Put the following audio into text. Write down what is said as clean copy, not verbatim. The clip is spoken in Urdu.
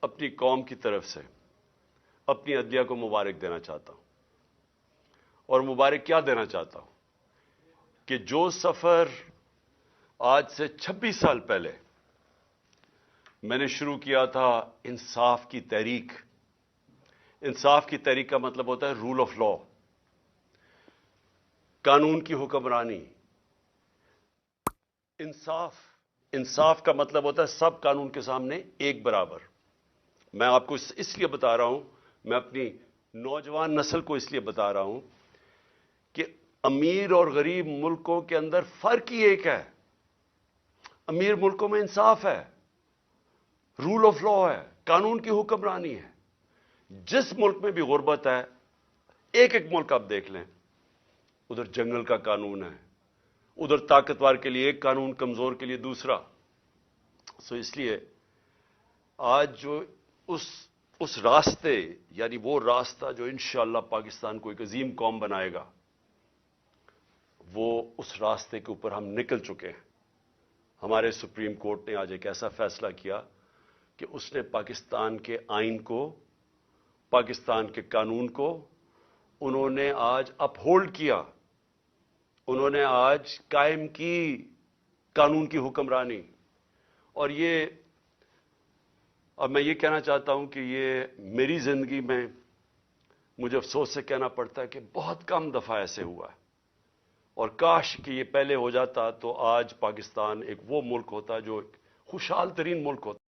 اپنی قوم کی طرف سے اپنی عدلیہ کو مبارک دینا چاہتا ہوں، اور مبارک کیا دینا چاہتا ہوں کہ جو سفر آج سے 26 سال پہلے میں نے شروع کیا تھا انصاف کی تحریک. انصاف کی تحریک کا مطلب ہوتا ہے رول آف لا، قانون کی حکمرانی. انصاف کا مطلب ہوتا ہے سب قانون کے سامنے ایک برابر. میں آپ کو اس لیے بتا رہا ہوں، میں اپنی نوجوان نسل کو اس لیے بتا رہا ہوں کہ امیر اور غریب ملکوں کے اندر فرق ہی ایک ہے. امیر ملکوں میں انصاف ہے، رول آف لا ہے، قانون کی حکمرانی ہے. جس ملک میں بھی غربت ہے، ایک ایک ملک آپ دیکھ لیں، ادھر جنگل کا قانون ہے، ادھر طاقتور کے لیے ایک قانون، کمزور کے لیے دوسرا. اس لیے آج جو اس راستے، یعنی وہ راستہ جو انشاءاللہ پاکستان کو ایک عظیم قوم بنائے گا، وہ اس راستے کے اوپر ہم نکل چکے ہیں. ہمارے سپریم کورٹ نے آج ایک ایسا فیصلہ کیا کہ اس نے پاکستان کے آئین کو، پاکستان کے قانون کو انہوں نے آج اپ ہولڈ کیا. انہوں نے آج قائم کی قانون کی حکمرانی. اور اب میں یہ کہنا چاہتا ہوں کہ یہ میری زندگی میں مجھے افسوس سے کہنا پڑتا ہے کہ بہت کم دفعہ ایسے ہوا ہے، اور کاش کہ یہ پہلے ہو جاتا تو آج پاکستان ایک وہ ملک ہوتا جو ایک خوشحال ترین ملک ہوتا.